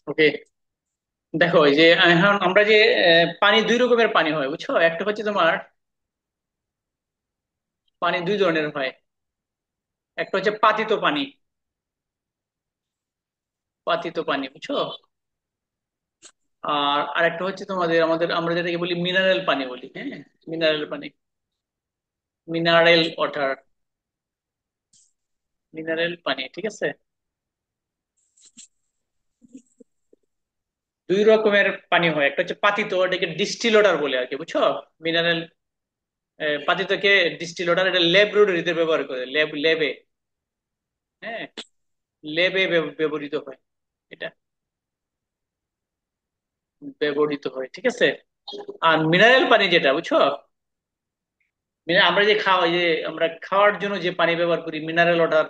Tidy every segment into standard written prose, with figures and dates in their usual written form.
ওকে, দেখো এই যে এখন আমরা যে পানি দুই রকমের পানি হয় বুঝছো। একটা হচ্ছে তোমার পানি দুই ধরনের হয়। একটা হচ্ছে পাতিত পানি, পাতিত পানি বুঝছো। আর আরেকটা হচ্ছে তোমাদের আমাদের আমরা যেটাকে বলি মিনারেল পানি বলি, হ্যাঁ। মিনারেল পানি, মিনারেল ওয়াটার, মিনারেল পানি, ঠিক আছে। দুই রকমের পানি হয়, একটা হচ্ছে পাতিত, এটাকে ডিস্টিল ওয়াটার বলে আর কি বুঝছো। মিনারেল পাতিতকে ডিস্টিল ওয়াটার, এটা ল্যাবরেটরিতে ব্যবহার করে, ল্যাবে, হ্যাঁ, ল্যাবে ব্যবহৃত হয় এটা, ব্যবহৃত হয়, ঠিক আছে। আর মিনারেল পানি যেটা বুঝছো, আমরা যে খাওয়া, যে আমরা খাওয়ার জন্য যে পানি ব্যবহার করি মিনারেল ওয়াটার,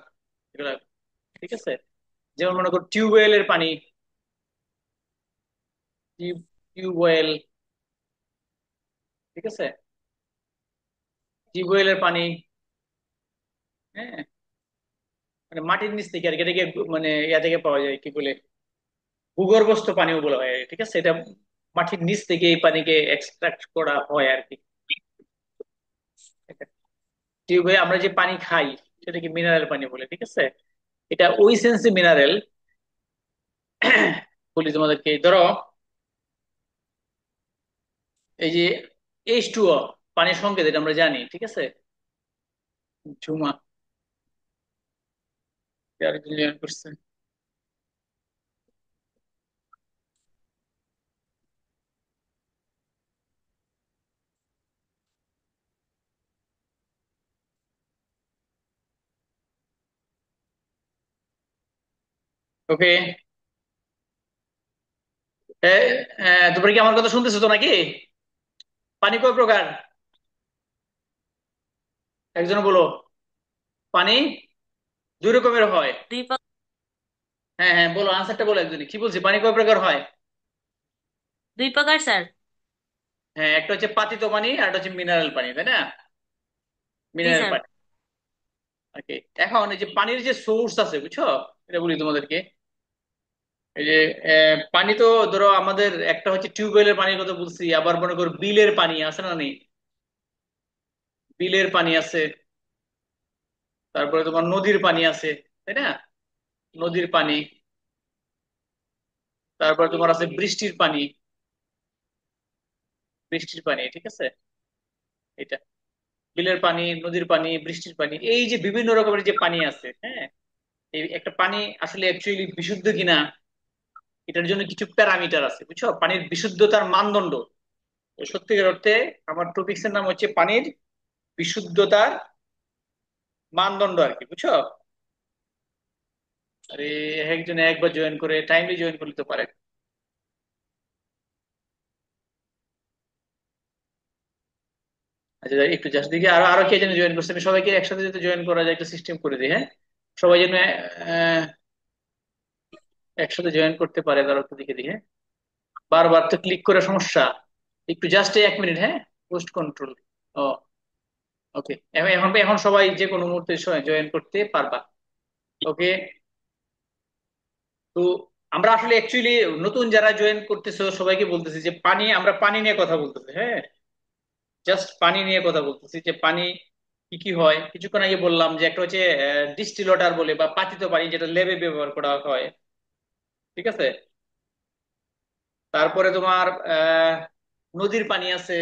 এগুলা, ঠিক আছে। যেমন মনে করো টিউবওয়েলের পানি, টিউবওয়েল, ঠিক আছে, টিউবওয়েলের পানি, হ্যাঁ, মানে মাটির নিচ থেকে আর কি, এটাকে মানে ইয়া থেকে পাওয়া যায়, কি বলে, ভূগর্ভস্থ পানিও বলা হয়, ঠিক আছে। এটা মাটির নিচ থেকে এই পানিকে এক্সট্রাক্ট করা হয় আর কি। টিউবে আমরা যে পানি খাই সেটাকে মিনারেল পানি বলে, ঠিক আছে। এটা ওই সেন্সে মিনারেল, বলি তোমাদেরকে, ধরো এই যে H2O, পানির সংকেত, এটা আমরা জানি, ঠিক আছে। ঝুমা, আরেকজন join করছে। ওকে, তোমরা কি আমার কথা শুনতেছো তো নাকি? পানি কয় প্রকার? একজন বলো। পানি দুই রকমের হয়। দুই প্রকার। হ্যাঁ হ্যাঁ, বলো, আনসারটা বলো একজনই, কি বলছি, পানি কয় প্রকার হয়? দুই প্রকার স্যার। হ্যাঁ, একটা হচ্ছে পাতিত পানি আর একটা হচ্ছে মিনারেল পানি, তাই না? জি মিনারেল স্যার। পানি। ওকে, এখন এই যে পানির যে সোর্স আছে বুঝছো, এটা বলি তোমাদেরকে। এই যে পানি তো ধরো আমাদের একটা হচ্ছে টিউবওয়েলের পানির কথা বলছি, আবার মনে করো বিলের পানি আছে না নেই, বিলের পানি আছে, তারপরে তোমার নদীর পানি আছে, তাই না? নদীর পানি, তারপরে তোমার আছে বৃষ্টির পানি, বৃষ্টির পানি, ঠিক আছে। এটা বিলের পানি, নদীর পানি, বৃষ্টির পানি, এই যে বিভিন্ন রকমের যে পানি আছে, হ্যাঁ। এই একটা পানি আসলে অ্যাকচুয়ালি বিশুদ্ধ কিনা, এটার জন্য কিছু প্যারামিটার আছে বুঝছো, পানির বিশুদ্ধতার মানদণ্ড। তো সত্যিকার অর্থে আমার টপিক্স এর নাম হচ্ছে পানির বিশুদ্ধতার মানদণ্ড আর কি বুঝছো। আরে একজনে একবার জয়েন করে, টাইমলি জয়েন করলে তো পারে। আচ্ছা যাই, একটু জাস্ট দেখি আরো আরো কে যেন জয়েন করছে, আমি সবাইকে একসাথে যাতে জয়েন করা যায় একটা সিস্টেম করে দিই, হ্যাঁ। সবাই যেন আহ, একসাথে জয়েন করতে পারে, তারা একটু দেখে দিই, হ্যাঁ। বারবার তো ক্লিক করে সমস্যা। একটু জাস্ট 1 মিনিট, হ্যাঁ। Post control. ও, ওকে, এখন এখন এখন সবাই যে কোনো মুহূর্তে জয়েন করতে পারবা। ওকে, তো আমরা আসলে অ্যাকচুয়ালি নতুন যারা জয়েন করতেছো সবাইকে বলতেছি যে পানি, আমরা পানি নিয়ে কথা বলতেছি, হ্যাঁ। জাস্ট পানি নিয়ে কথা বলতেছি, যে পানি কি কি হয়। কিছুক্ষণ আগে বললাম যে একটা হচ্ছে ডিস্টিল ওয়াটার বলে বা পাতিত পানি, যেটা ল্যাবে ব্যবহার করা হয়, ঠিক আছে। তারপরে তোমার নদীর পানি আছে,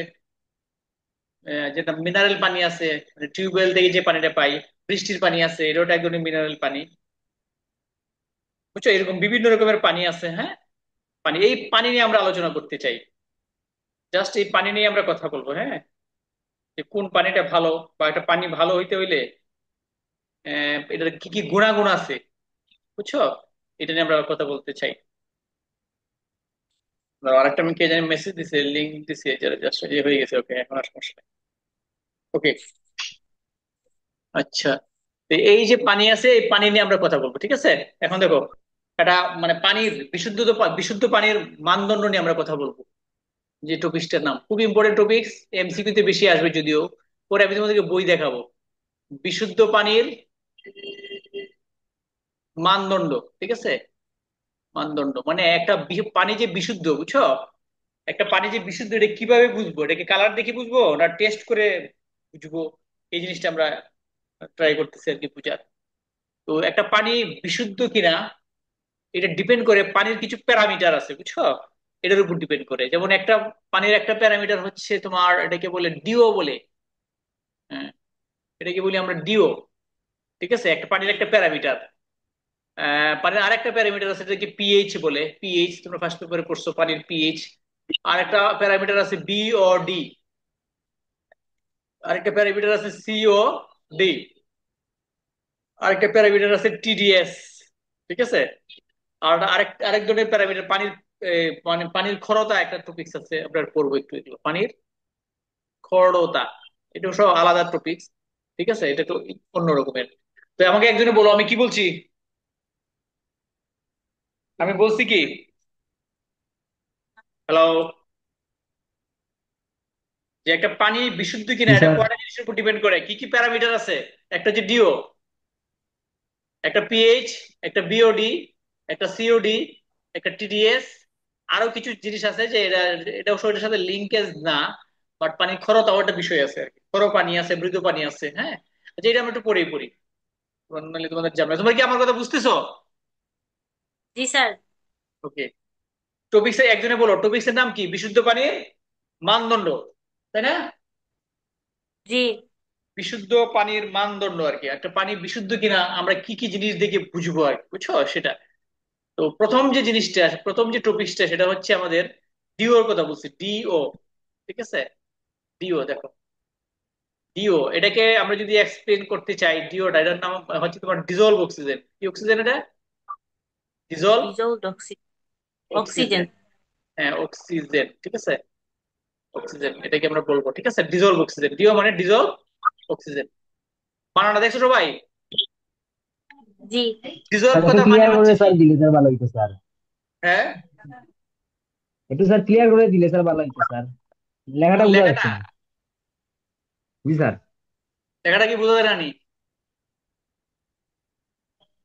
যেটা মিনারেল পানি আছে, মানে টিউবওয়েল থেকে যে পানিটা পাই। বৃষ্টির পানি আছে, এটাও এক ধরনের মিনারেল পানি, বুঝছো। এরকম বিভিন্ন রকমের পানি আছে, হ্যাঁ। পানি, এই পানি নিয়ে আমরা আলোচনা করতে চাই। জাস্ট এই পানি নিয়ে আমরা কথা বলবো, হ্যাঁ। যে কোন পানিটা ভালো, বা একটা পানি ভালো হইতে হইলে এটার কি কি গুণাগুণ আছে, বুঝছো। এটা নিয়ে আমরা কথা বলতে চাই। ধরো আরেকটা আমি কে জানি মেসেজ দিছে, লিঙ্ক দিছে, যেটা জাস্ট ইয়ে হয়ে গেছে, ওকে, এখন আর সমস্যা নেই। ওকে, আচ্ছা, তো এই যে পানি আছে, এই পানি নিয়ে আমরা কথা বলবো, ঠিক আছে। এখন দেখো, এটা মানে পানির বিশুদ্ধ, বিশুদ্ধ পানির মানদণ্ড নিয়ে আমরা কথা বলবো। যে টপিকসটার নাম খুব ইম্পর্টেন্ট টপিকস, এমসিকিউ তে বেশি আসবে যদিও, পরে আমি তোমাদেরকে বই দেখাবো। বিশুদ্ধ পানির মানদণ্ড, ঠিক আছে। মানদণ্ড মানে একটা পানি যে বিশুদ্ধ, বুঝছো? একটা পানি যে বিশুদ্ধ এটা কিভাবে বুঝবো? এটাকে কালার দেখে বুঝবো না টেস্ট করে বুঝবো? এই জিনিসটা আমরা ট্রাই করতেছি আর কি বুঝার। তো একটা পানি বিশুদ্ধ কিনা এটা ডিপেন্ড করে পানির কিছু প্যারামিটার আছে, বুঝছো? এটার উপর ডিপেন্ড করে। যেমন একটা পানির একটা প্যারামিটার হচ্ছে তোমার, এটাকে বলে ডিও বলে। হ্যাঁ, এটাকে বলি আমরা ডিও। ঠিক আছে, একটা পানির একটা প্যারামিটার। পানির আরেকটা প্যারামিটার আছে যেটাকে পিএইচ বলে। পিএইচ তোমরা ফার্স্ট পেপারে পড়ছো, পানির পিএইচ। আরেকটা প্যারামিটার আছে বিও ডি। আরেকটা প্যারামিটার আছে সিও ডি। আরেকটা প্যারামিটার আছে টিডিএস। ঠিক আছে। আর আরেক ধরনের প্যারামিটার পানির মানে পানির খরতা একটা টপিকস আছে, আমরা পড়বো একটু এগুলো। পানির খরতা, এটা সব আলাদা টপিকস। ঠিক আছে, এটা তো অন্য রকমের। তো আমাকে একজনে বলো আমি কি বলছি। আমি বলছি কি? হ্যালো? যে একটা পানি বিশুদ্ধ কিনা জি এটা স্যার। কয়টা জিনিসের উপর ডিপেন্ড করে, কি কি প্যারামিটার আছে? একটা হচ্ছে ডিও, একটা পিএইচ, একটা বিওডি, একটা সিওডি, একটা টিডিএস। আরো কিছু জিনিস আছে যে এটা অবশ্য এটার সাথে লিঙ্কেজ না, বাট পানির খরতাও একটা বিষয় আছে আর কি। খর পানি আছে, মৃদু পানি আছে। হ্যাঁ, আচ্ছা এটা আমরা একটু পড়েই পড়ি, নাহলে তোমাদের জানবে। তোমরা কি আমার কথা বুঝতেছো? জি স্যার। ওকে। টপিক্স একজনে বলো, টপিক্সের নাম কি? বিশুদ্ধ পানির মানদণ্ড, তাই না? জি। বিশুদ্ধ পানির মানদণ্ড আর কি। একটা পানি বিশুদ্ধ কিনা আমরা কি কি জিনিস দেখে বুঝবো আর কি, বুঝছো সেটা? তো প্রথম যে জিনিসটা, প্রথম যে টপিকসটা সেটা হচ্ছে আমাদের ডিও এর কথা বলছি, ডিও। ঠিক আছে, ডিও দেখো। ডিও এটাকে আমরা যদি এক্সপ্লেন করতে চাই, ডিওটা এটার নাম হচ্ছে তোমার ডিজলভ অক্সিজেন। কি অক্সিজেন এটা? Dissolved dissolved oxygen. অক্সিজেন। হ্যাঁ, অক্সিজেন। ঠিক আছে, অক্সিজেন এটাকে আমরা বলবো। ঠিক আছে, ডিজলভ অক্সিজেন, ডিও মানে ডিজলভ অক্সিজেন। বানানটা দেখছো সবাই? জি। ডিজলভ স্যার একটু কথার মানে ক্লিয়ার করে হচ্ছে কি? স্যার দিলে স্যার ভালো হইতো স্যার। হ্যাঁ, একটু স্যার ক্লিয়ার করে দিলে স্যার ভালো হইতো স্যার। কোন লেখাটা বোঝা লেখাটা? যাচ্ছে না। জি স্যার। লেখাটা কি বোঝা যায় না?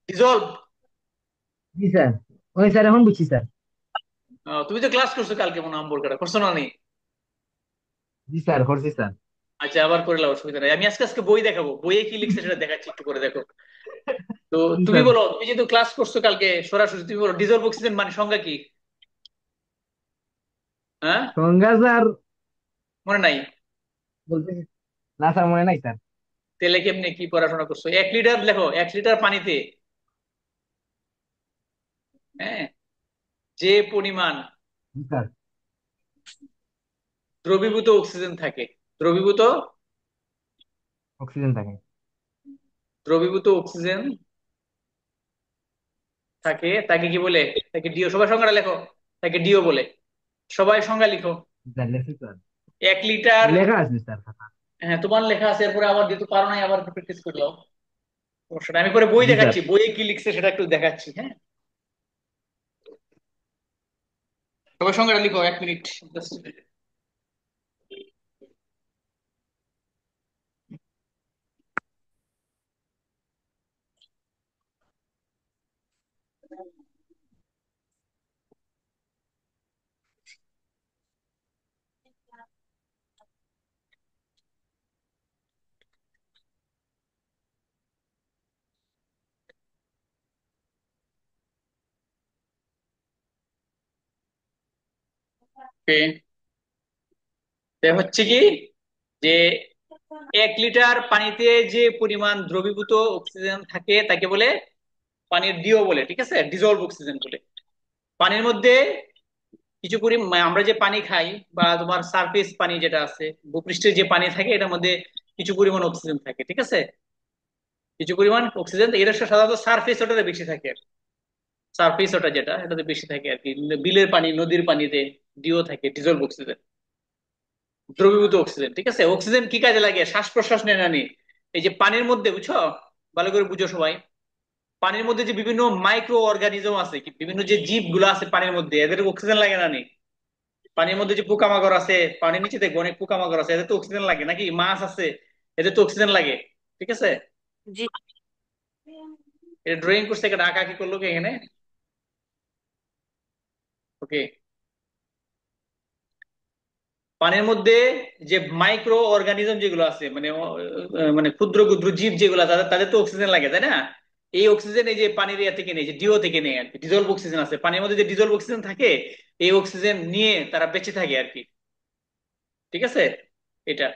ডিজলভ। জি স্যার। ওই স্যার এখন বুঝছি স্যার। তুমি তো ক্লাস করছো কালকে মনে হয়, আম বোরকাটা করছো না নি? জি স্যার করছি স্যার। আচ্ছা, আবার করে নাও, অসুবিধা নাই। আমি আজকে আজকে বই দেখাবো, বইয়ে কি লিখছে সেটা দেখাচ্ছি, একটু করে দেখো। তো জি তুমি স্যার। বলো, তুমি যেহেতু ক্লাস করছো কালকে সরাসরি, তুমি বলো ডিজলভ অক্সিজেন মানে সংজ্ঞা কি? হ্যাঁ, সংজ্ঞা স্যার মনে নাই? বলতে, না স্যার মনে নাই স্যার। তেলে কেমনে কি পড়াশোনা করছো? 1 লিটার লেখো, 1 লিটার পানিতে হ্যাঁ যে পরিমাণ জি স্যার। দ্রবীভূত অক্সিজেন থাকে, দ্রবীভূত অক্সিজেন থাকে। দ্রবীভূত অক্সিজেন থাকে তাকে কি বলে? তাকে ডিও। সবাই সংজ্ঞাটা লেখো, তাকে ডিও বলে। সবাই সংজ্ঞা লিখো। জি স্যার লেখছি স্যার। 1 লিটার। লেখা আছে স্যার খাতা। হ্যাঁ, তোমার লেখা আছে, এরপরে আবার যেহেতু পারো নাই আবার প্র্যাকটিস করলাম। সমস্যা নাই, আমি পরে বই জি স্যার। দেখাচ্ছি, বইয়ে কি লিখছে সেটা একটু দেখাচ্ছি। হ্যাঁ, সবাই সংজ্ঞাটা লিখো, 1 মিনিট জাস্ট। ওকে, হচ্ছে কি যে 1 লিটার পানিতে যে পরিমাণ দ্রবীভূত অক্সিজেন থাকে তাকে বলে পানির ডিও বলে। ঠিক আছে, ডিজলভ অক্সিজেন বলে। পানির মধ্যে কিছু আমরা যে পানি খাই বা তোমার সারফেস পানি যেটা আছে, ভূপৃষ্ঠের যে পানি থাকে, এটার মধ্যে কিছু পরিমাণ অক্সিজেন থাকে। ঠিক আছে, কিছু পরিমাণ অক্সিজেন এটা সাধারণত সারফেস ওটাতে বেশি থাকে। সারফেস ওটা যেটা এটাতে বেশি থাকে আর কি। বিলের পানি, নদীর পানিতে ডিও থাকে, ডিজলভ অক্সিজেন, দ্রবীভূত অক্সিজেন। ঠিক আছে, অক্সিজেন কি কাজে লাগে? শ্বাস প্রশ্বাস নেয় না নি? এই যে পানির মধ্যে, বুঝছো? ভালো করে বুঝো সবাই। পানির মধ্যে যে বিভিন্ন মাইক্রো অর্গানিজম আছে, কি বিভিন্ন যে জীব গুলো আছে পানির মধ্যে, এদের অক্সিজেন লাগে না নি? পানির মধ্যে যে পোকামাকড় আছে, পানির নিচে দেখবো অনেক পোকামাকড় আছে, এদের তো অক্সিজেন লাগে নাকি? মাছ আছে, এদের তো অক্সিজেন লাগে। ঠিক আছে, জি। এটা ড্রয়িং করছে, একটা আঁকা কি করলো কি এখানে? ওকে, পানির মধ্যে যে মাইক্রো অর্গানিজম যেগুলো আছে, মানে মানে ক্ষুদ্র ক্ষুদ্র জীব যেগুলো, তাদের তাদের তো অক্সিজেন লাগে, তাই না? এই অক্সিজেন এই যে পানির ইয়া থেকে নেই, যে ডিও থেকে নেই আর কি, ডিজলভ অক্সিজেন আছে পানির মধ্যে, যে ডিজলভ অক্সিজেন থাকে, এই অক্সিজেন নিয়ে তারা বেঁচে থাকে আর কি। ঠিক আছে, এটা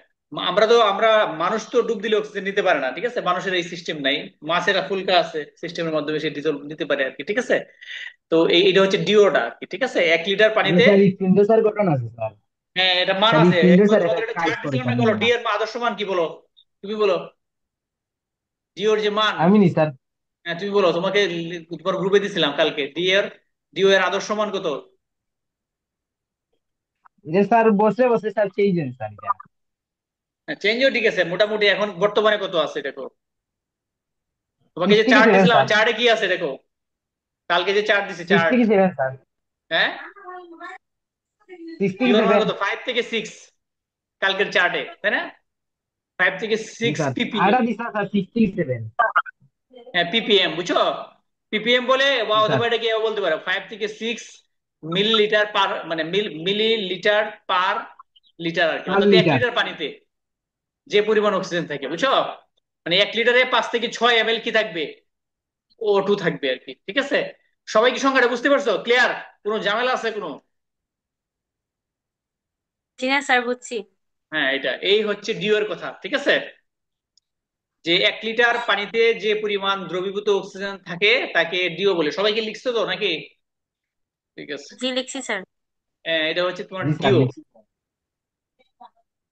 আমরা মানুষ তো ডুব দিলে অক্সিজেন নিতে পারে না, ঠিক আছে, মানুষের এই সিস্টেম নাই। মাছেরা ফুলকা আছে, সিস্টেমের মাধ্যমে সে ডিজলভ নিতে পারে আর কি, ঠিক আছে। তো এটা হচ্ছে ডিওটা আর কি, ঠিক আছে, 1 লিটার মানে পানিতে। স্যার স্পিন্ডো স্যার ঘটনা আছে স্যার। হ্যাঁ, এটা মান স্যার আছে। স্পিন্ডো স্যার এটা তোমাদের একটা কাজ চার্ট করে দিছিলাম না, স্যার বলো নিয়ম ডি না। এর আদর্শ মান কি, বলো, তুমি বলো ডিওর যে মান। আমি নি স্যার। হ্যাঁ, তুমি বলো, তোমার গ্রুপে দিছিলাম কালকে, ডিও এর আদর্শ মান কত? এটা স্যার বসে বসে স্যার চেঞ্জ হয় স্যার এটা। চেঞ্জও ঠিক আছে, মোটামুটি এখন বর্তমানে কত আছে দেখো। তোমাকে যে 6 থেকে চার্ট 7 দিছিলাম, স্যার। চার্টে কি আছে দেখো, কালকে যে চার্ট দিছি, 6 চার্ট। থেকে 7 স্যার। হ্যাঁ, 6 থেকে ডিওর মান 7। কত, 5 থেকে 6, কালকের চার্টে, তাই না? 5 থেকে 6 স্যার পিপিএম। আটা দিছা স্যার 6 থেকে 7। হ্যাঁ, পিপিএম, বুঝছো? পিপিএম বলে বা স্যার অথবা এটাকে এও বলতে পারো 5 থেকে 6 মিলিলিটার পার, মানে মিলিলিটার পার লিটার আর কি, পার অর্থাৎ এক লিটার। লিটার পানিতে যে পরিমাণ অক্সিজেন থাকে, বুঝছো? মানে 1 লিটারে 5 থেকে 6 ml কি থাকবে, O2 থাকবে আর কি, ঠিক আছে। সবাই কি সংখ্যাটা বুঝতে পারছো? ক্লিয়ার? কোনো ঝামেলা আছে কোনো? জি না স্যার, বুঝছি। হ্যাঁ, এই হচ্ছে ডিও এর কথা, ঠিক আছে। যে 1 লিটার পানিতে যে পরিমাণ দ্রবীভূত অক্সিজেন থাকে তাকে ডিও বলে। সবাইকে লিখছো তো নাকি? ঠিক আছে। জি লিখছি স্যার। এটা হচ্ছে তোমার জি স্যার ডিও। লিখছি স্যার।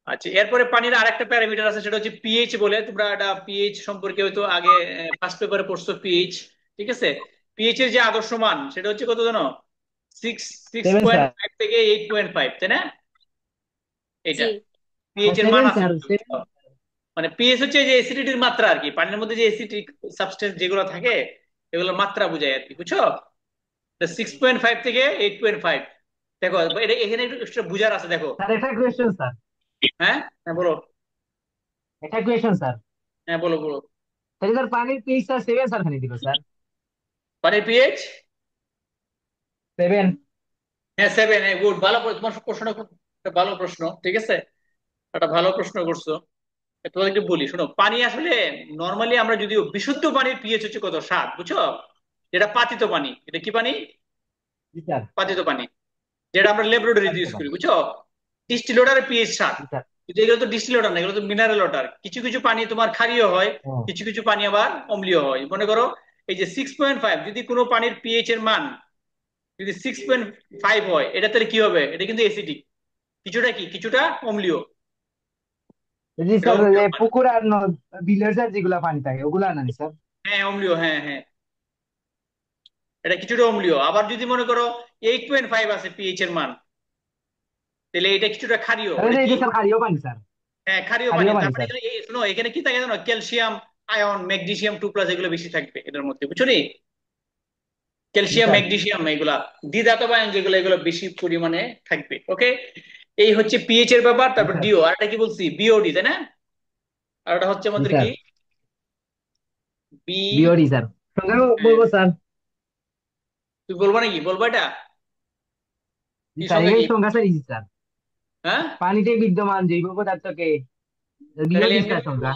আচ্ছা, এরপরে পানির আরেকটা প্যারামিটার আছে, সেটা হচ্ছে পিএইচ বলে। তোমরা এটা পিএইচ সম্পর্কে হয়তো আগে ফার্স্ট পেপারে পড়ছো, পিএইচ, ঠিক আছে। পিএইচ এর যে আদর্শ মান সেটা হচ্ছে কত জানো? Six six 7 point sir. Five থেকে 8.5, তাই না? এটা জি পিএইচ এর মান 7 আছে স্যার কিন্তু, 7। বুঝছো? মানে পিএইচ হচ্ছে যে অ্যাসিডিটির মাত্রা আর কি, পানির মধ্যে যে অ্যাসিডিক সাবস্টেন্স যেগুলো থাকে এগুলোর মাত্রা বোঝায় আর কি, বুঝছো? 6.5 থেকে 8.5। দেখো, এটা এখানে একটু extra বুঝার আছে, দেখো। স্যার এটা কোয়েশ্চেন স্যার। হ্যাঁ, হ্যাঁ বলো। এটা কোয়েশ্চেন স্যার। হ্যাঁ, বলো বলো। তাহলে স্যার পানির পিএইচ স্যার 7 স্যার খালি দিল স্যার। পানির পিএইচ, 7। হ্যাঁ 7, গুড, ভালো তোমার প্রশ্নটা খুব একটা ভালো প্রশ্ন, ঠিক আছে, একটা ভালো প্রশ্ন করছো। তোমাদেরকে বলি, শোনো, পানি আসলে নর্মালি আমরা যদিও বিশুদ্ধ পানির পিএইচ হচ্ছে কত, 7, বুঝছো? যেটা পাতিত পানি, এটা কি পানি? জি স্যার। পাতিত পানি, যেটা আমরা ল্যাবরেটরিতে পানিতে ইউজ করি, পানি। বুঝছো? ডিস্টিল ওয়াটারের পিএইচ 7। জি স্যার। কিন্তু এগুলো তো ডিস্টিল ওয়াটার না, এগুলো তো মিনারেল ওয়াটার। কিছু কিছু পানি তোমার ক্ষারীয় হয়, ও। কিছু কিছু পানি আবার অম্লীয় হয়। মনে করো এই যে 6.5, যদি কোনো পানির পিএইচ এর মান যদি 6.5 হয়, এটা তাহলে কি হবে? এটা কিন্তু অ্যাসিডিক, কিছুটা কি, কিছুটা অম্লীয়। জি এটা স্যার অম্লীয় পানি। পুকুর আর বিলের স্যার যেগুলা পানি থাকে ওগুলা না স্যার। হ্যাঁ, অম্লীয়, হ্যাঁ হ্যাঁ, এটা কিছুটা অম্লীয়। আবার যদি মনে করো 8.5 আছে পিএইচ এর মান, তাহলে এটা কিছুটা ক্ষারীয়, তাহলে এটা কি? এটা স্যার ক্ষারীয় পানি স্যার। হ্যাঁ, ক্ষারীয় পানি। ক্ষারীয় তার পানি মানে স্যার। এখানে শোনো, এখানে কি থাকে জানো, ক্যালসিয়াম আয়ন, ম্যাগনেসিয়াম 2+ এগুলো বেশি থাকবে এটার মধ্যে, বুঝছো নি? জি ক্যালসিয়াম, স্যার। ম্যাগনেসিয়াম এগুলা দ্বিধাতব আয়ন যেগুলো, এগুলো বেশি পরিমাণে থাকবে। ওকে, এই হচ্ছে পিএইচ এর ব্যাপার। জি তারপর স্যার। ডিও, আর এটা কি বলছি, বিওডি, তাই না? আর এটা হচ্ছে জি আমাদের স্যার। কি, বি। BOD sir. সংখ্যা হ্যাঁ, বলবো স্যার। তুই বলবো নাকি, বলবো এটা জি কি স্যার সংখ্যা এই কি? সংখ্যা স্যার ইজি স্যার। হ্যাঁ, পানিতে বিদ্যমান জৈব পদার্থকে তাহলে বিওডি এমনি স্যার বলবো, সংখ্যা।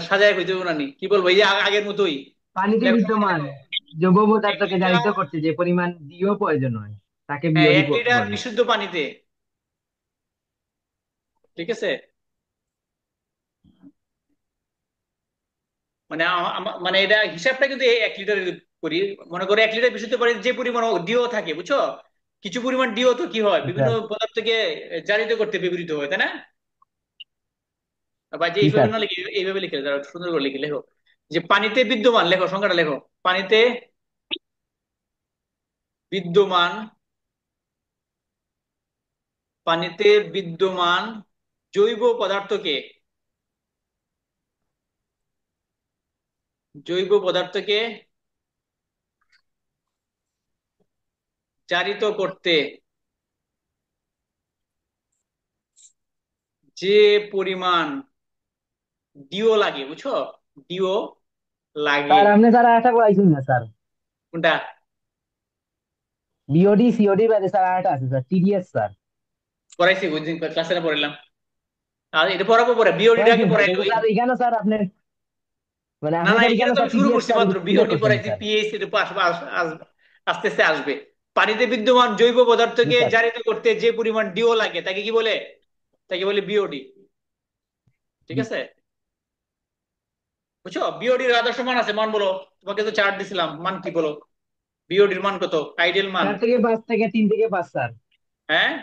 সাজায় কইতে হবে না নি? কি বলবো, এই যে আগের মতোই। পানিতে লেখো সংখ্যাটা বিদ্যমান লেখো। জৈব এক পদার্থকে লিটার জারিত করতে যে পরিমাণ ডিও প্রয়োজন হয় তাকে হ্যাঁ, বিওডি 1 লিটার বলে। বিশুদ্ধ পানিতে, ঠিক আছে। মানে মানে এটা হিসাবটা কিন্তু 1 লিটার করি। মনে করো 1 লিটার বিশুদ্ধ পানির যে পরিমাণ ডিও থাকে, বুঝছো? কিছু পরিমাণ ডিও তো কি হয়, জি বিভিন্ন স্যার। পদার্থকে জারিত করতে ব্যবহৃত হয়, তাই না? বা যে জি এইভাবে স্যার। না লিখে, এইভাবে লিখে যারা সুন্দর করে লিখে, লেখো যে পানিতে বিদ্যমান, লেখো সংখ্যাটা লেখো। পানিতে বিদ্যমান, পানিতে বিদ্যমান জৈব পদার্থকে, জৈব পদার্থকে জারিত করতে যে পরিমাণ ডিও লাগে, বুঝছো? ডিও লাগে। স্যার আপনি স্যার আশা করাইছেন না স্যার। কোনটা? বিওডি সিওডি বাদে স্যার আরেকটা আছে স্যার, টিডিএস স্যার। পড়াইছি ওই দিন ক্লাসে না পড়াইলাম। আর এটা পড়াবো পরে, বিওডির পড়াইছি আগে স্যার, পড়াইলো। কিন্তু স্যার এখানে স্যার আপনি, মানে না আপনি না, স্যার এখানে এখানে তো স্যার আমি শুরু টিডিএস করছি স্যার মাত্র, উল্লেখ বিওডি করছেন পড়াইছি, স্যার। পিএইচডি আস্তে আস্তে আসবে। পানিতে বিদ্যমান জৈব জি পদার্থকে স্যার। জারিত করতে যে পরিমাণ ডিও লাগে তাকে কি বলে? তাকে বলে বিওডি। ঠিক জি। আছে? বুঝছো? বিওডির আদর্শ মান আছে, মান বলো। তোমাকে তো চার্ট দিছিলাম, মান কি বলো? বিওডির মান কত, আইডিয়াল মান? 4 থেকে 5 থেকে 3 থেকে 5 স্যার। হ্যাঁ,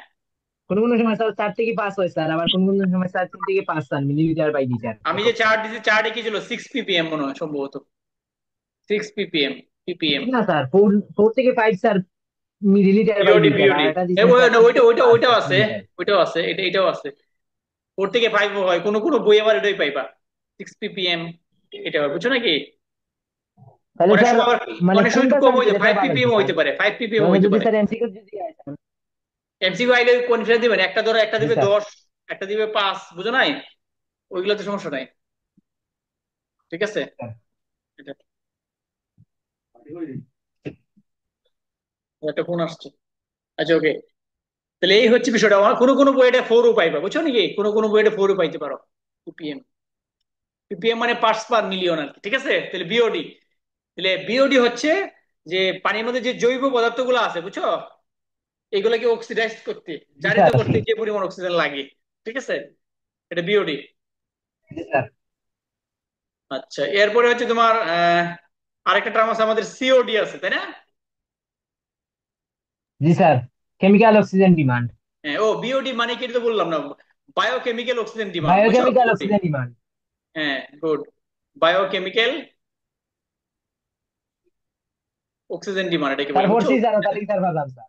কোন কোন সময় স্যার 4 থেকে 5 হয় স্যার, আবার কোন কোন সময় স্যার 3 থেকে 5 স্যার, মিলিলিটার বাই লিটার আমি যে একক স্যার। চার্ট দিছি, চার্টে কি ছিল, 6 ppm মনে হয় সম্ভবত, 6 ppm, ppm। না স্যার, 4 থেকে 5 sir millilitre by BOD litre, আর বিওডি এটা দিচ্ছেন স্যার না, 3 থেকে 5 ওইটাও স্যার আছে, মিলিলিটার। ওইটাও আছে, এটাও আছে। 4 থেকে 5 হয়, কোনো কোনো বই আবার এটাই পাইবা, 6 ppm। এটা হয়, বুঝছো নাকি? তাহলে অনেক স্যার সময় আবার, মানে অনেক সময় একটু কোনটা কম স্যার হইতে, দিলে ফাইভ স্যার ভালো হতো পিপিএম স্যার? হইতে পারে, 5 ppm ধরেন হইতে যদি পারে। স্যার এমসিকিউ যদি হয় স্যার। এমসিকিউ আইলে কোন ফেরত দিবেন, একটা ধরো, একটা জি দিবে স্যার। 10, একটা দিবে 5, বুঝো নাই? ওইগুলোতে সমস্যা নাই। ঠিক আছে? এটা একটা ফোন আসছে। আচ্ছা, ওকে। তাহলে এই হচ্ছে বিষয়টা, আমার কোনো কোনো বইয়ে 4ও পাইবা, বুঝছো নাকি? কোনো কোনো বইয়ে 4ও পাইতে পারো। পিপিএম, পিপিএম মানে পার্টস পার মিলিয়ন আর কি। ঠিক আছে? তাহলে বিওডি, তাহলে বিওডি হচ্ছে যে পানির মধ্যে যে জৈব পদার্থগুলো আছে, বুঝছো, এগুলোকে অক্সিডাইজ করতে, জি জারিত স্যার। করতে যে পরিমাণ অক্সিজেন লাগে। ঠিক আছে? এটা বিওডি। জি স্যার। আচ্ছা, এরপরে হচ্ছে তোমার আরেকটা টার্ম আছে আমাদের, সিওডি আছে, তাই না? জি স্যার, কেমিক্যাল অক্সিজেন ডিমান্ড। হ্যাঁ, ও বিওডি মানে কি, এটা তো বললাম না, বায়োকেমিক্যাল অক্সিজেন ডিমান্ড, বুঝছো বায়োকেমিক্যাল বিওডি? Oxygen demand. হ্যাঁ, গুড। বায়োকেমিক্যাল অক্সিজেন ডিমান্ড এটাকে স্যার বলে, বুঝছো? ফোরসি স্যার, তাহলে কি স্যার পারলাম স্যার?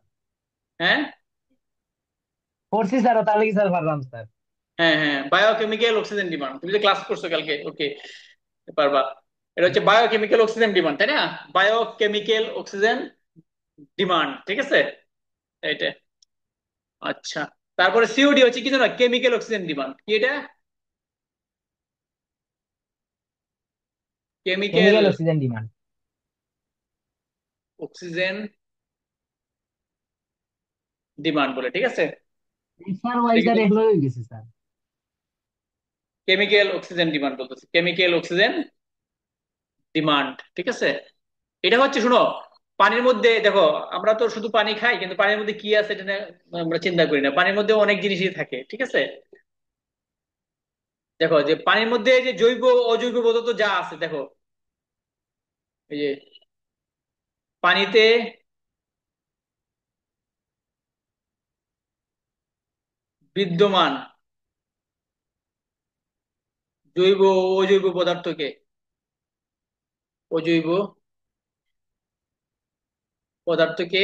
হ্যাঁ ফোরসি স্যার, তাহলে কি স্যার পারলাম স্যার? হ্যাঁ হ্যাঁ, বায়োকেমিক্যাল অক্সিজেন ডিমান্ড, তুমি যে ক্লাস করছো কালকে, ওকে, পারবা। এটা হচ্ছে বায়োকেমিক্যাল অক্সিজেন ডিমান্ড, তাই না? বায়োকেমিক্যাল অক্সিজেন ডিমান্ড, ঠিক আছে? এটা। আচ্ছা, তারপরে সিওডি হচ্ছে কি জানো, কেমিক্যাল অক্সিজেন ডিমান্ড, কি এটা? Chemical chemical oxygen demand. Oxygen demand বলে, ঠিক আছে? স্যার ওয়াই স্যার এগুলো হয়ে গেছে স্যার। কেমিক্যাল অক্সিজেন ডিমান্ড বলতেছে, কেমিক্যাল অক্সিজেন ডিমান্ড, ঠিক আছে? এটা হচ্ছে, শুনো, পানির মধ্যে দেখো, আমরা তো শুধু পানি খাই, কিন্তু পানির মধ্যে কি আছে এটা নিয়ে আমরা চিন্তা করি না। পানির মধ্যে অনেক জিনিসই থাকে, ঠিক আছে? দেখো যে পানির মধ্যে যে জৈব অজৈব পদার্থ যা আছে, দেখো এই যে পানিতে বিদ্যমান জৈব ও অজৈব পদার্থকে, অজৈব পদার্থকে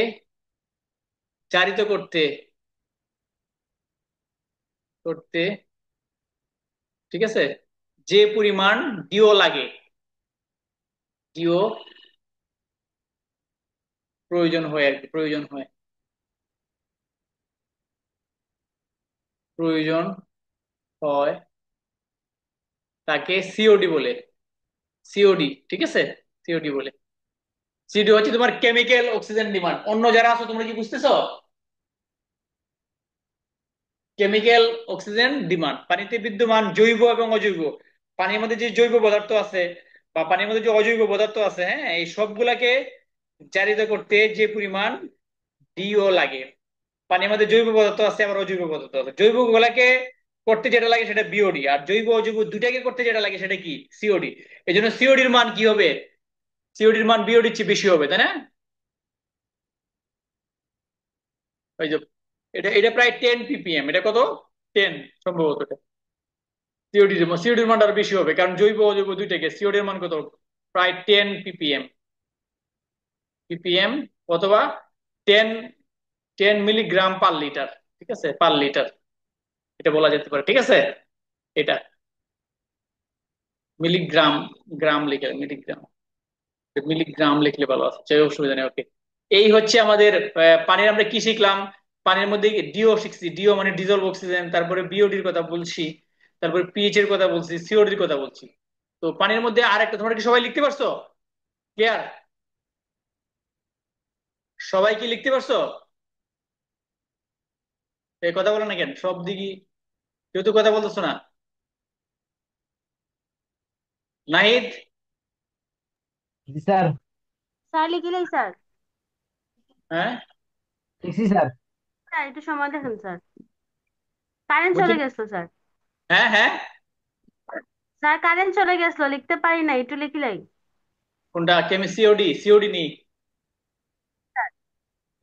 জারিত করতে করতে ঠিক আছে, যে পরিমাণ ডিও লাগে, ডিও প্রয়োজন হয় আর কি, প্রয়োজন হয়, প্রয়োজন হয়, তাকে সিওডি বলে। সিওডি, ঠিক আছে? সিওডি বলে। সিওডি হচ্ছে তোমার কেমিক্যাল অক্সিজেন ডিমান্ড। অন্য যারা আছো তোমরা কি বুঝতেছো? কেমিক্যাল অক্সিজেন ডিমান্ড, পানিতে বিদ্যমান জৈব এবং অজৈব, পানির মধ্যে যে জৈব পদার্থ আছে বা পানির মধ্যে যে অজৈব পদার্থ আছে, হ্যাঁ, এই সবগুলাকে জারিত করতে যে পরিমাণ ডিও লাগে। পানির মধ্যে জৈব পদার্থ আছে, আবার অজৈব পদার্থ আছে। জৈব গুলাকে করতে যেটা লাগে সেটা বিওডি, আর জৈব অজৈব দুটাকে করতে যেটা লাগে সেটা কি, সিওডি। এই জন্য সিওডির মান কি হবে? সিওডির মান বিওডির চেয়ে বেশি হবে, তাই না? ওই যে এটা এটা প্রায় 10 ppm, এটা কত, 10 সম্ভবত। এটা সিওডির মান আরো বেশি হবে, কারণ জৈব অজৈব দুইটাকে, সিওডির মান কত, প্রায় 10 ppm, ppm অথবা 10 10 মিলিগ্রাম পার লিটার, ঠিক আছে, পার লিটার, এটা বলা যেতে পারে, ঠিক আছে? এটা মিলিগ্রাম, গ্রাম লিখে মিলিগ্রাম, মিলিগ্রাম লিখলে ভালো আছে, সেই অসুবিধা নেই, ওকে। এই হচ্ছে আমাদের পানির, আমরা কি শিখলাম? পানির মধ্যে ডিও শিখছি, ডিও মানে ডিজলভ অক্সিজেন, তারপরে বিওডির কথা বলছি, তারপরে পিএইচ এর কথা বলছি, সিওডির কথা বলছি। তো পানির মধ্যে আরেকটা, তোমরা কি সবাই লিখতে পারছো? ক্লিয়ার? সবাই কি লিখতে পারছো? এই কথা বলো না কেন সব দিকে? কেউ তো কথা বলতেছো না। নাহিদ? জি স্যার। স্যার লিখিলেই স্যার। হ্যাঁ, লিখছি স্যার। স্যার একটু সময় দেখেন স্যার, কারেন্ট বলছি। চলে গেছিল স্যার। হ্যাঁ, হ্যাঁ। স্যার কারেন্ট চলে গেছিল, লিখতে পারি না, একটু লিখিলেই। কোনটা? কেমি সিওডি? সিওডি নি?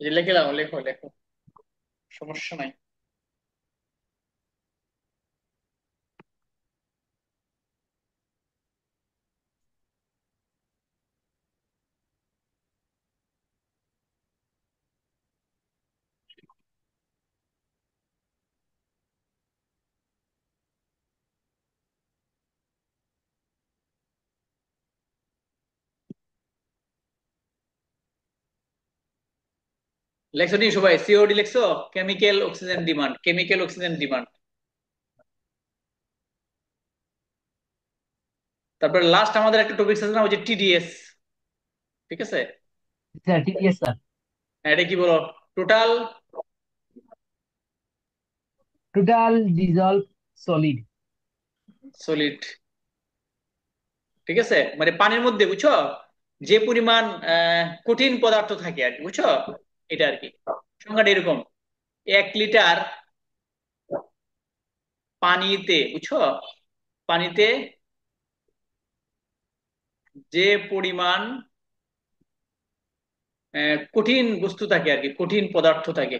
এই যে লিখে দাও, লেখো লেখো, সমস্যা নাই। লেখছো নি সবাই? সিওডি লেখছো? Chemical oxygen demand, chemical oxygen demand. তারপরে লাস্ট আমাদের একটা টপিক আছে না, ওই যে টিডিএস। ঠিক আছে? Sir TDS sir. এটা কি বলো? Total total dissolved solid. Solid. ঠিক আছে, মানে পানির মধ্যে বুঝছো যে পরিমাণ কঠিন পদার্থ থাকে আর কি, বুঝছো? এটা আর কি সংজ্ঞাটা এরকম: 1 লিটার পানিতে, বুঝছো, পানিতে যে পরিমাণ কঠিন বস্তু থাকে আর কি, কঠিন পদার্থ থাকে।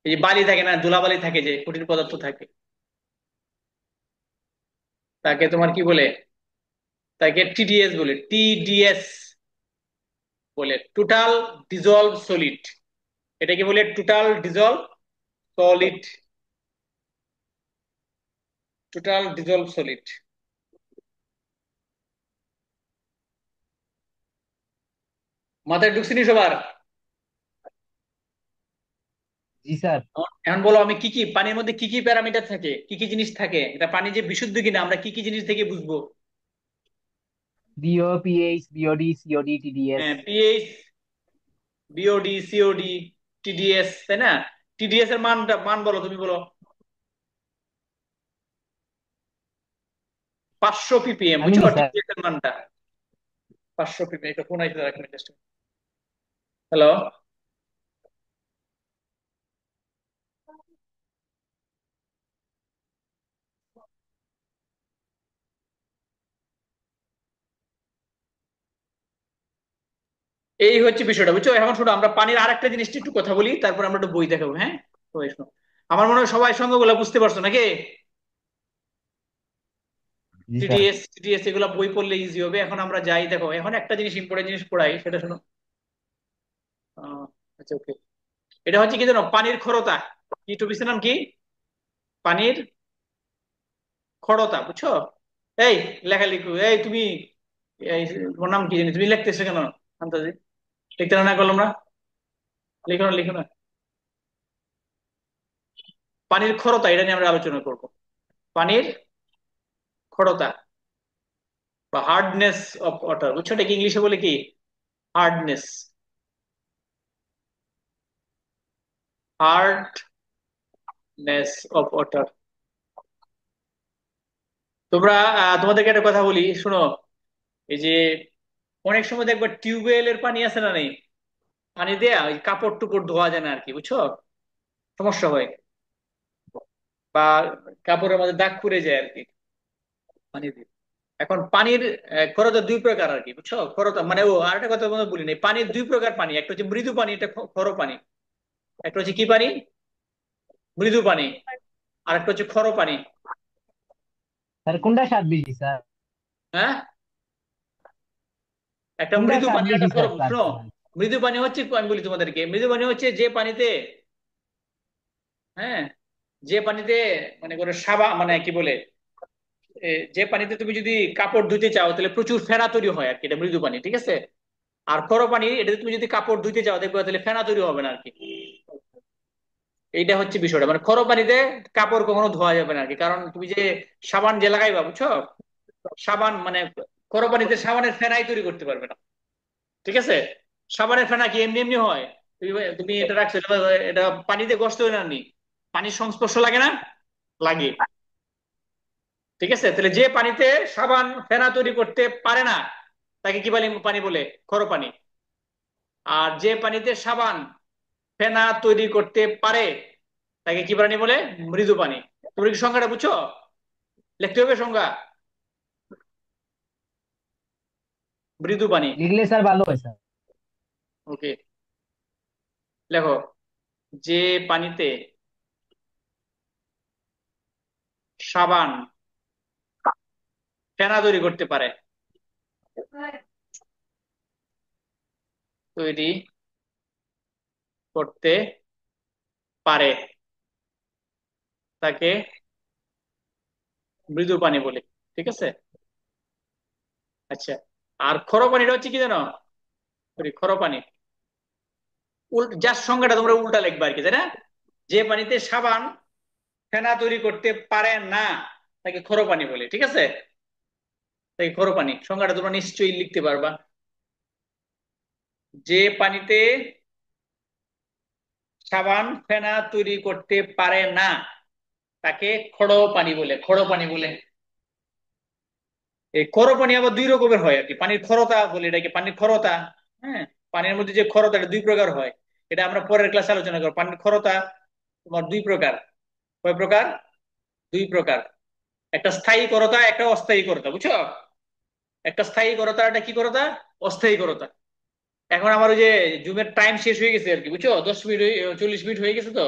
এই যে বালি থাকে না, ধুলাবালি থাকে, যে কঠিন পদার্থ থাকে, তাকে তোমার কি বলে? তাকে টিডিএস বলে, টিডিএস বলে, টোটাল ডিজলভ সলিড। এটাকে বলে total dissolved solid, total dissolved solid. মাথায় ঢুকছে নি সবার? জি স্যার। এখন বলো, আমি কি কি পানির মধ্যে কি কি প্যারামিটার থাকে, কি কি জিনিস থাকে, এটা পানি যে বিশুদ্ধ কিনা আমরা কি কি জিনিস থেকে বুঝবো? BO, pH, BOD, COD, TDS. হ্যাঁ, পিএইচ, বিওডি, সিওডি, টিডিএস, তাই না? টিডিএস এর মান বলো, তুমি বলো। 500 ppm, আমি বুঝছো নি স্যার। টিডিএস এর মানটা? 500 ppm। একটা ফোন আইতে, এক মিনিট। হ্যালো? এই হচ্ছে বিষয়টা, বুঝছো? এখন শোনো, আমরা পানির আরেকটা জিনিস একটু কথা বলি, তারপর আমরা একটু বই দেখাবো, হ্যাঁ? সবাই শোনো। আমার মনে হয় সবাই সঙ্গগুলো বুঝতে পারছো নাকি? জি স্যার। টিডিএস টিডিএস এগুলো বই পড়লে ইজি হবে। এখন আমরা যাই, দেখো এখন একটা জিনিস, ইম্পর্টেন্ট জিনিস পড়াই, সেটা শোনো। আহ, আচ্ছা, ওকে। এটা হচ্ছে কি জানো? পানির খরতা। কি টপিসের নাম কি? পানির খরতা, বুঝছো? এই, লেখা লিখো, এই তুমি, এই তোমার নাম কি জানি, তুমি লিখতেছো কেন? আন্তাজি লিখতে না করলাম না? লিখো না, লিখো না। পানির খরতা, এটা নিয়ে আমরা আলোচনা করব। পানির খরতা বা হার্ডনেস অফ ওয়াটার, বুঝছো? এটা কি ইংলিশে বলে কি? Hardness, hardness of water. তোমরা তোমাদেরকে একটা কথা বলি, শুনো। এই যে অনেক সময় দেখবা টিউবওয়েলের পানি আছে না, নেই? পানি দেয়া ওই কাপড় টুপড় ধোয়া যায় না আর কি, বুঝছো? সমস্যা হয়, বা কাপড়ের মধ্যে দাগ পড়ে যায় আর কি পানি দিয়ে। এখন পানির খরতা দুই প্রকার আর কি, বুঝছো? খরতা মানে, ও আরেকটা কথা তোমাদের বলি নাই, পানির দুই প্রকার পানি, একটা হচ্ছে মৃদু পানি, একটা খর পানি। একটা হচ্ছে কি পানি? মৃদু পানি। আর একটা হচ্ছে খর পানি। স্যার কোনটা স্বাদ বেশি স্যার? হ্যাঁ, একটা কোনটা মৃদু স্বাদ পানি, একটা বেশি খর। Sir sir? শোনো, মৃদু পানি হচ্ছে, আমি বলি তোমাদেরকে, মৃদু পানি হচ্ছে যে পানিতে, হ্যাঁ, যে পানিতে মানে করে সাবা, মানে কি বলে, যে পানিতে তুমি যদি কাপড় ধুতে চাও তাহলে প্রচুর ফেনা তৈরি হয় আর কি, এটা মৃদু পানি, ঠিক আছে? আর খর পানি, এটাতে তুমি যদি কাপড় ধুতে চাও দেখবে তাহলে ফেনা তৈরি হবে না আর কি। এইটা হচ্ছে বিষয়টা, মানে খর পানিতে কাপড় কখনো ধোয়া যাবে না আর কি, কারণ তুমি যে সাবান যে লাগাইবা, বুঝছো, সাবান মানে খর পানিতে সাবানের ফেনাই তৈরি করতে পারবে না। ঠিক আছে? সাবানের ফেনা কি এমনি এমনি হয়? তুমি তুমি এটা রাখছো, এটা পানিতে গষ্ট হয় না নি? পানির সংস্পর্শ লাগে না? লাগে। ঠিক আছে, তাহলে যে পানিতে সাবান ফেনা তৈরি করতে পারে না তাকে কি পানি বলে? খরো পানি। আর যে পানিতে সাবান ফেনা তৈরি করতে পারে তাকে কি পানি বলে? মৃদু পানি। তুমি কি সংজ্ঞাটা বুঝছো? লিখতে হবে সংজ্ঞা। মৃদু পানি। লিখলে স্যার ভালো হয় স্যার। ওকে, লেখো। যে পানিতে সাবান ফেনা তৈরি করতে পারে, তৈরি করতে পারে তাকে মৃদু পানি বলে। ঠিক আছে। আচ্ছা, আর খরো পানিটা হচ্ছে কি জানো? খরো পানি যার সংজ্ঞাটা তোমরা উল্টা লিখবা আর কি, তাই না? যে পানিতে সাবান ফেনা তৈরি করতে পারে না তাকে খরো পানি বলে। ঠিক আছে, তাই খরো পানি সংজ্ঞাটা তোমরা নিশ্চয়ই লিখতে পারবা। যে পানিতে সাবান ফেনা তৈরি করতে পারে না তাকে খড়ো পানি বলে, খড়ো পানি বলে। এই খড়ো পানি আবার দুই রকমের হয় আর কি, পানির খরতা বলে এটাকে, পানির খরতা। হ্যাঁ, পানির মধ্যে যে খরতা এটা দুই প্রকার হয়। এটা আমরা পরের ক্লাসে আলোচনা করব। পানির খরতা তোমার দুই প্রকার। কয় প্রকার? দুই প্রকার। একটা স্থায়ী করতা, একটা অস্থায়ী করতা, বুঝছো? একটা স্থায়ী করতা, একটা কি করতা? অস্থায়ী করতা। এখন আমার ওই যে জুমের টাইম শেষ হয়ে গেছে আর কি, বুঝছো? 10 মিনিট 40 মিনিট হয়ে গেছে তো।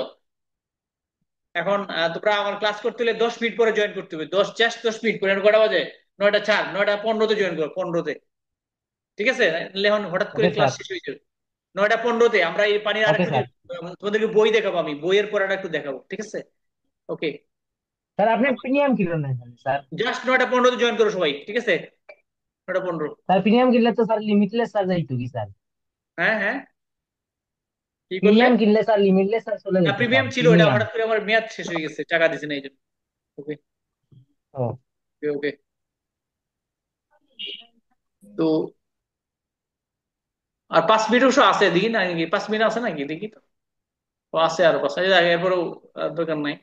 এখন তোমরা আমার ক্লাস করতে হলে 10 মিনিট পরে জয়েন করতে হবে, 10 মিনিট পরে। এখন কটা বাজে? 9টা 4, 9টা 15-তে জয়েন করো, 15-তে। ঠিক আছে, নাহলে এখন হঠাৎ করে ওকে ক্লাস স্যার। শেষ হয়ে যাবে। 9টা 15-তে আমরা এই পানির ওকে আরেকটু যে স্যার। তোমাদেরকে বই দেখাবো, আমি বইয়ের পড়াটা একটু দেখাবো। ঠিক আছে। ওকে, স্যার আপনি প্রিমিয়াম কিলো না স্যার? জাস্ট 9টা 15-তে জয়েন করো সবাই। ঠিক আছে, 9টা 15। স্যার প্রিমিয়াম কিনলে তো স্যার লিমিটলেস স্যার যাইতো কি স্যার? হ্যাঁ হ্যাঁ, কি করলে? প্রিমিয়াম কিনলে স্যার লিমিটলেস স্যার চলে না, যেত স্যার, প্রিমিয়াম ছিল, এটা প্রিমিয়াম। হঠাৎ করে আমার মেয়াদ শেষ হয়ে গেছে, টাকা দিছে না এই জন্য। ওকে ও। ওকে ওকে। তো আর 5 মিনিট অবশ্য আছে, দেখি না নাকি 5 মিনিট আছে নাকি, দেখি তো। ও আছে, আর 5 মিনিট, এরপরেও দরকার নাই।